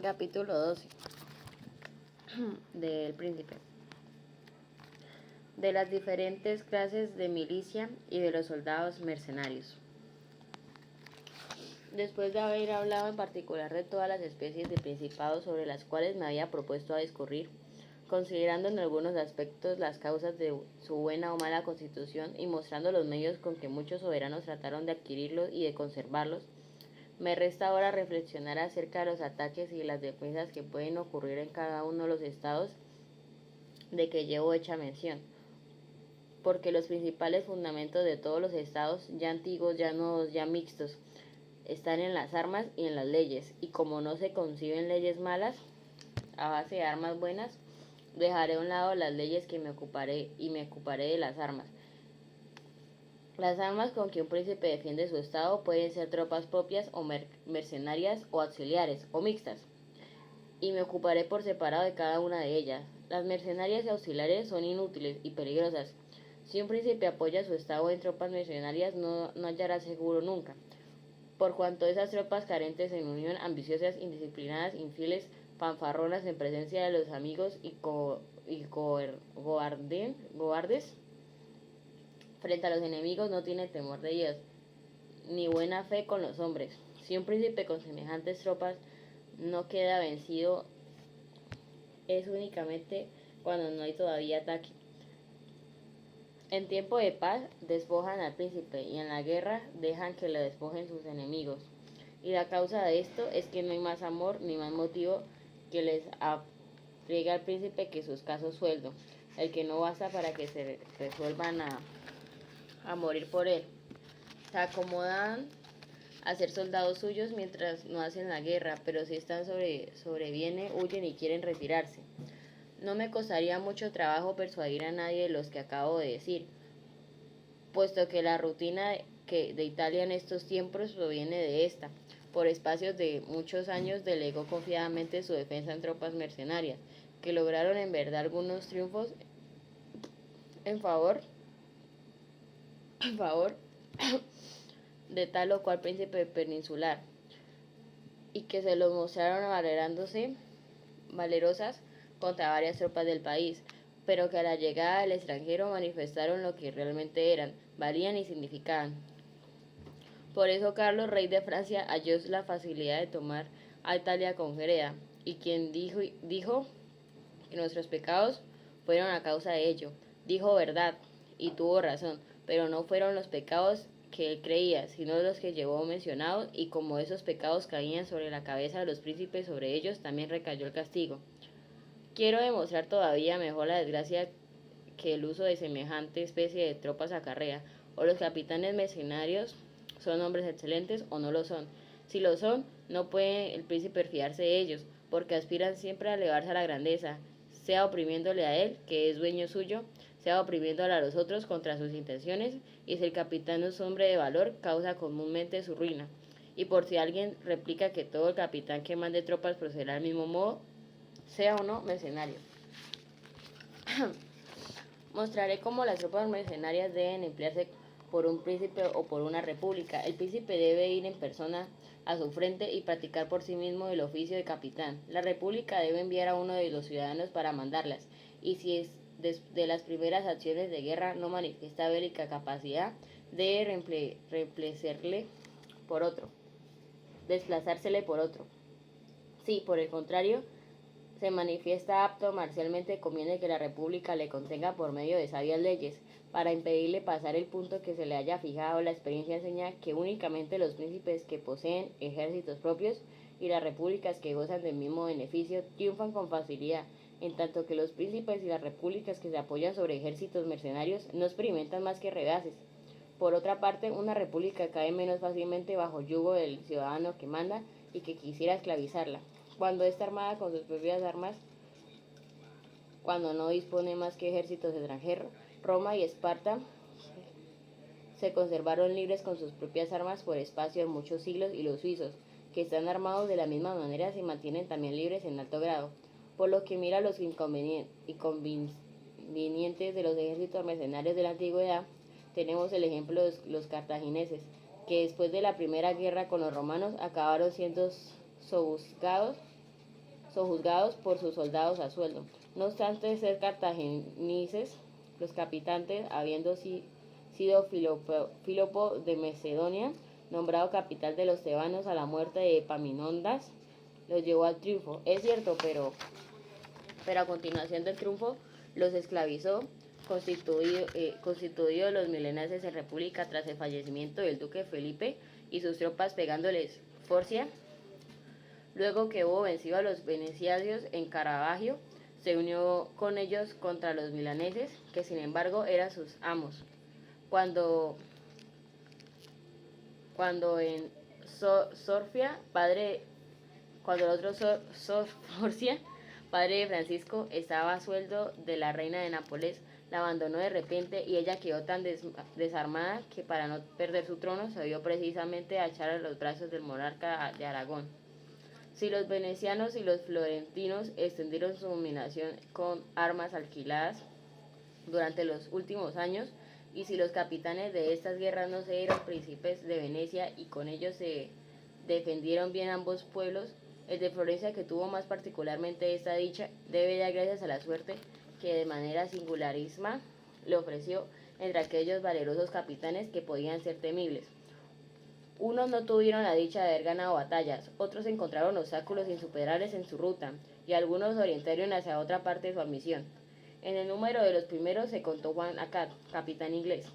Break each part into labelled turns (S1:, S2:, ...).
S1: Capítulo 12 del Príncipe. De las diferentes clases de milicia y de los soldados mercenarios. Después de haber hablado en particular de todas las especies de principados sobre las cuales me había propuesto a discurrir, considerando en algunos aspectos las causas de su buena o mala constitución y mostrando los medios con que muchos soberanos trataron de adquirirlos y de conservarlos, me resta ahora reflexionar acerca de los ataques y las defensas que pueden ocurrir en cada uno de los estados de que llevo hecha mención, porque los principales fundamentos de todos los estados, ya antiguos, ya nuevos, ya mixtos, están en las armas y en las leyes, y como no se conciben leyes malas a base de armas buenas, dejaré a un lado las leyes que me ocuparé de las armas. Las armas con que un príncipe defiende su estado pueden ser tropas propias o mercenarias o auxiliares o mixtas, y me ocuparé por separado de cada una de ellas. Las mercenarias y auxiliares son inútiles y peligrosas. Si un príncipe apoya su estado en tropas mercenarias, no hallará seguro nunca, por cuanto esas tropas carentes en unión, ambiciosas, indisciplinadas, infieles, fanfarronas en presencia de los amigos y cobardes frente a los enemigos, no tienen temor de Dios, ni buena fe con los hombres. Si un príncipe con semejantes tropas no queda vencido, es únicamente cuando no hay todavía ataque. En tiempo de paz despojan al príncipe, y en la guerra dejan que lo despojen sus enemigos. Y la causa de esto es que no hay más amor ni más motivo que les aplique al príncipe que su escaso sueldo, el que no basta para que se resuelvan a morir por él. Se acomodan a ser soldados suyos mientras no hacen la guerra, pero si están sobreviene, huyen y quieren retirarse. No me costaría mucho trabajo persuadir a nadie de los que acabo de decir, puesto que la rutina de Italia en estos tiempos proviene de esta. Por espacios de muchos años delegó confiadamente su defensa en tropas mercenarias, que lograron en verdad algunos triunfos en favor de tal o cual príncipe peninsular, y que se los mostraron valerosas contra varias tropas del país, pero que a la llegada del extranjero manifestaron lo que realmente eran, valían y significaban. Por eso Carlos, rey de Francia, halló la facilidad de tomar a Italia con Gereda, y quien dijo que nuestros pecados fueron a causa de ello, dijo verdad, y tuvo razón, pero no fueron los pecados que él creía, sino los que llevó mencionados, y como esos pecados caían sobre la cabeza de los príncipes, sobre ellos también recayó el castigo. Quiero demostrar todavía mejor la desgracia que el uso de semejante especie de tropas acarrea. O los capitanes mercenarios son hombres excelentes o no lo son. Si lo son, no puede el príncipe fiarse de ellos, porque aspiran siempre a elevarse a la grandeza, sea oprimiéndole a él, que es dueño suyo, sea oprimiéndole a los otros contra sus intenciones, y si el capitán no es hombre de valor, causa comúnmente su ruina. Y por si alguien replica que todo el capitán que mande tropas procederá del mismo modo, sea o no mercenario. Mostraré cómo las tropas mercenarias deben emplearse por un príncipe o por una república. El príncipe debe ir en persona a su frente y practicar por sí mismo el oficio de capitán. La república debe enviar a uno de los ciudadanos para mandarlas, y si es de las primeras acciones de guerra no manifiesta bélica capacidad, debe desplazársele por otro. Si, por el contrario, se manifiesta apto marcialmente, conviene que la república le contenga por medio de sabias leyes, para impedirle pasar el punto que se le haya fijado. La experiencia enseña que únicamente los príncipes que poseen ejércitos propios y las repúblicas que gozan del mismo beneficio triunfan con facilidad, en tanto que los príncipes y las repúblicas que se apoyan sobre ejércitos mercenarios no experimentan más que redaces. Por otra parte, una república cae menos fácilmente bajo yugo del ciudadano que manda y que quisiera esclavizarla. Cuando está armada con sus propias armas, cuando no dispone más que ejércitos extranjeros, Roma y Esparta se conservaron libres con sus propias armas por espacio de muchos siglos, y los suizos, que están armados de la misma manera, se mantienen también libres en alto grado. Por lo que mira los inconvenientes de los ejércitos mercenarios de la antigüedad, tenemos el ejemplo de los cartagineses, que después de la primera guerra con los romanos acabaron siendo sojuzgados sojuzgados por sus soldados a sueldo. No obstante ser cartagineses, los capitanes, habiendo sido Fílopo de Macedonia, nombrado capital de los tebanos a la muerte de Epaminondas, los llevó al triunfo. Es cierto, pero a continuación del triunfo los esclavizó, constituido los milenares en república tras el fallecimiento del duque Felipe y sus tropas pegándoles Forcia. Luego que hubo vencido a los venecianos en Caravaggio, se unió con ellos contra los milaneses, que sin embargo eran sus amos. Cuando en Sorfia, cuando el otro Forcia, padre de Francisco, estaba a sueldo de la reina de Nápoles, la abandonó de repente y ella quedó tan desarmada que para no perder su trono se vio precisamente a echar a los brazos del monarca de Aragón. Si los venecianos y los florentinos extendieron su dominación con armas alquiladas durante los últimos años, y si los capitanes de estas guerras no se dieron príncipes de Venecia y con ellos se defendieron bien ambos pueblos, el de Florencia, que tuvo más particularmente esta dicha, debe dar gracias a la suerte que de manera singularísima le ofreció entre aquellos valerosos capitanes que podían ser temibles. Unos no tuvieron la dicha de haber ganado batallas, otros encontraron obstáculos insuperables en su ruta, y algunos orientaron hacia otra parte de su admisión. En el número de los primeros se contó Juan Acar, capitán inglés,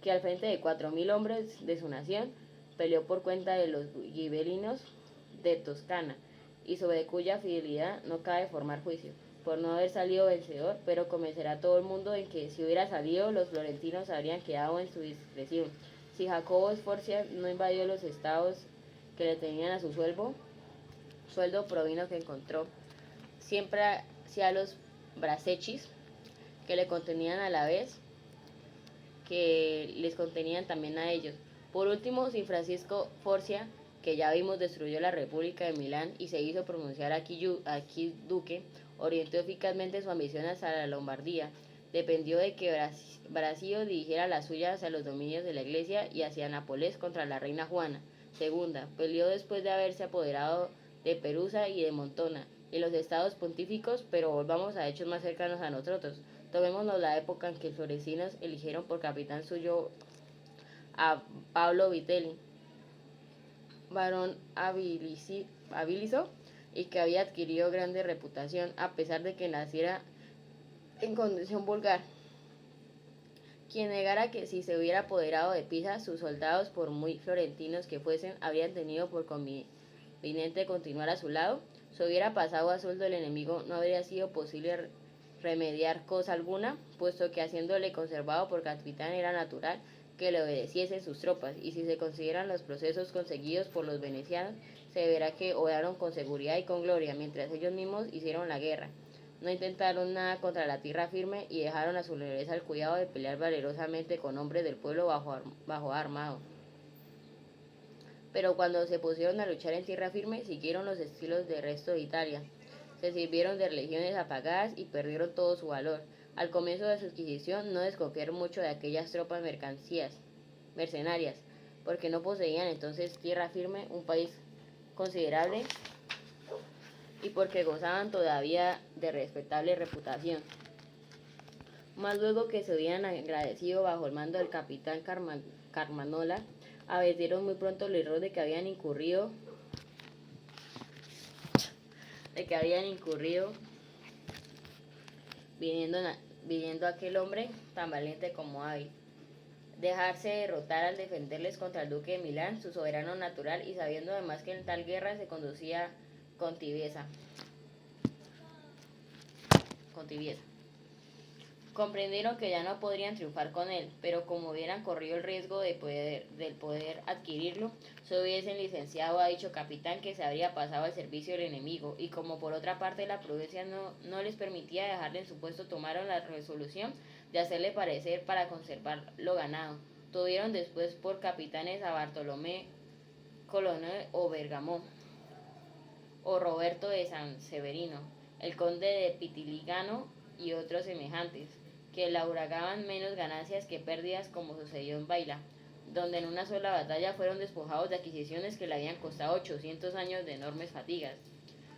S1: que al frente de 4.000 hombres de su nación peleó por cuenta de los gibelinos de Toscana, y sobre cuya fidelidad no cabe formar juicio, por no haber salido vencedor, pero convencerá a todo el mundo en que si hubiera salido, los florentinos habrían quedado en su discreción. Si Jacobo Sforza no invadió los estados que le tenían a su sueldo provino que encontró siempre hacia los bracechis que le contenían a la vez que les contenían también a ellos. Por último, si Francisco Forcia, que ya vimos destruyó la República de Milán y se hizo pronunciar aquí duque, orientó eficazmente su ambición hacia la Lombardía. Dependió de que Brasío dirigiera la suya hacia los dominios de la Iglesia y hacia Nápoles contra la reina Juana II. Peleó después de haberse apoderado de Perusa y de Montona y los estados pontíficos, pero volvamos a hechos más cercanos a nosotros. Tomémonos la época en que los florecinos eligieron por capitán suyo a Pablo Vitelli, varón habiliso y que había adquirido grande reputación a pesar de que naciera en condición vulgar. Quien negara que si se hubiera apoderado de Pisa, sus soldados, por muy florentinos que fuesen, habrían tenido por conveniente continuar a su lado, si hubiera pasado a sueldo el enemigo, no habría sido posible remediar cosa alguna, puesto que haciéndole conservado por capitán era natural que le obedeciesen sus tropas, y si se consideran los procesos conseguidos por los venecianos, se verá que obraron con seguridad y con gloria, mientras ellos mismos hicieron la guerra. No intentaron nada contra la tierra firme y dejaron a su nobleza el cuidado de pelear valerosamente con hombres del pueblo bajo armado. Pero cuando se pusieron a luchar en tierra firme, siguieron los estilos del resto de Italia. Se sirvieron de religiones apagadas y perdieron todo su valor. Al comienzo de su adquisición no desconfiaron mucho de aquellas tropas mercenarias, porque no poseían entonces tierra firme, un país considerable, y porque gozaban todavía de respetable reputación. Más luego que se hubieran agradecido bajo el mando del capitán Carmanola, advirtieron muy pronto el error de que habían incurrido viniendo aquel hombre tan valiente como hábil. Dejarse derrotar al defenderles contra el duque de Milán, su soberano natural, y sabiendo además que en tal guerra se conducía con tibieza. Comprendieron que ya no podrían triunfar con él, pero como hubieran corrido el riesgo del poder adquirirlo, se hubiesen licenciado a dicho capitán que se habría pasado al servicio del enemigo, y como por otra parte la prudencia no les permitía dejarle en su puesto, tomaron la resolución de hacerle parecer para conservar lo ganado. Tuvieron después por capitanes a Bartolomé Colonel o Bergamo, o Roberto de San Severino, el conde de Pitiligano y otros semejantes, que labraban menos ganancias que pérdidas, como sucedió en Baila, donde en una sola batalla fueron despojados de adquisiciones que le habían costado 800 años de enormes fatigas.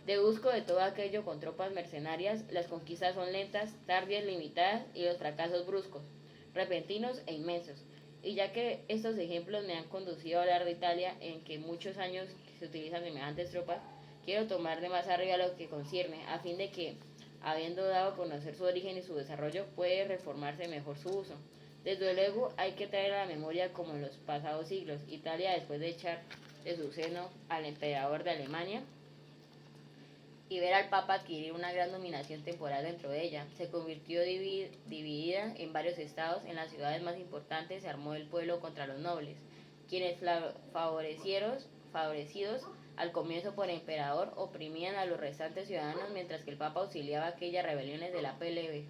S1: De busco de todo aquello con tropas mercenarias, las conquistas son lentas, tardías, limitadas y los fracasos bruscos, repentinos e inmensos. Y ya que estos ejemplos me han conducido a hablar de Italia, en que muchos años se utilizan semejantes tropas, quiero tomar de más arriba lo que concierne, a fin de que, habiendo dado a conocer su origen y su desarrollo, puede reformarse mejor su uso. Desde luego hay que traer a la memoria, como en los pasados siglos, Italia, después de echar de su seno al emperador de Alemania y ver al Papa adquirir una gran dominación temporal dentro de ella, se convirtió dividida en varios estados. En las ciudades más importantes se armó el pueblo contra los nobles, quienes favorecidos al comienzo por el emperador, oprimían a los restantes ciudadanos, mientras que el Papa auxiliaba aquellas rebeliones de la plebe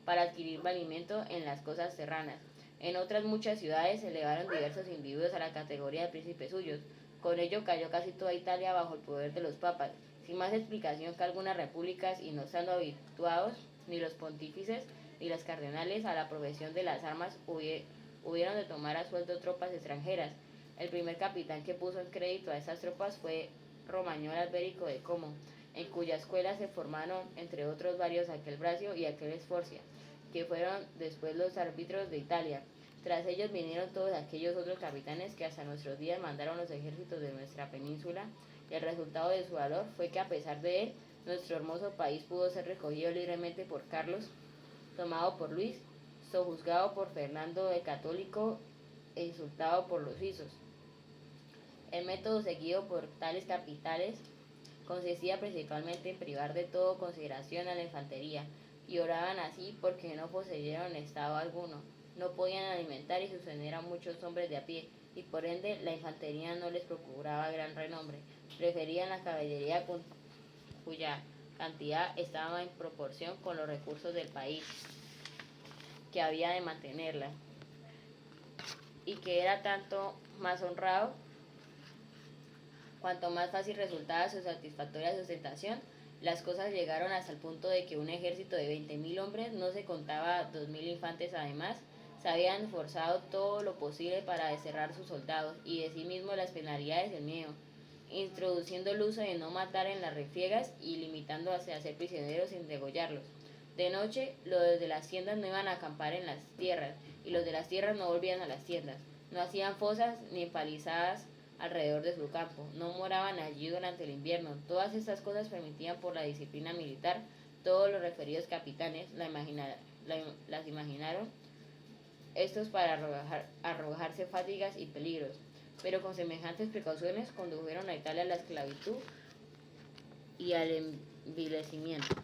S1: para adquirir valimiento en las cosas serranas. En otras muchas ciudades se elevaron diversos individuos a la categoría de príncipes suyos. Con ello cayó casi toda Italia bajo el poder de los papas, sin más explicación que algunas repúblicas, y no estando habituados ni los pontífices ni los cardenales a la profesión de las armas, hubieron de tomar a sueldo tropas extranjeras. El primer capitán que puso en crédito a estas tropas fue Romagnol Alberico de Como, en cuya escuela se formaron, entre otros, varios aquel Brasio y aquel Sforcia, que fueron después los árbitros de Italia. Tras ellos vinieron todos aquellos otros capitanes que hasta nuestros días mandaron los ejércitos de nuestra península, y el resultado de su valor fue que, a pesar de él, nuestro hermoso país pudo ser recogido libremente por Carlos, tomado por Luis, sojuzgado por Fernando el Católico e insultado por los suizos. El método seguido por tales capitales consistía principalmente en privar de toda consideración a la infantería, y oraban así porque no poseyeron estado alguno, no podían alimentar y sostener a muchos hombres de a pie, y por ende la infantería no les procuraba gran renombre. Preferían la caballería cuya cantidad estaba en proporción con los recursos del país que había de mantenerla, y que era tanto más honrado cuanto más fácil resultaba su satisfactoria sustentación. Las cosas llegaron hasta el punto de que un ejército de 20.000 hombres, no se contaba 2.000 infantes además, se habían esforzado todo lo posible para desterrar sus soldados y de sí mismo las penalidades del miedo, introduciendo el uso de no matar en las refriegas y limitándose a hacer prisioneros sin degollarlos. De noche, los de las tiendas no iban a acampar en las tierras, y los de las tierras no volvían a las tiendas. No hacían fosas ni empalizadas alrededor de su campo, no moraban allí durante el invierno. Todas estas cosas permitían por la disciplina militar. Todos los referidos capitanes las imaginaron estos para arrojarse fatigas y peligros, pero con semejantes precauciones condujeron a Italia a la esclavitud y al envilecimiento.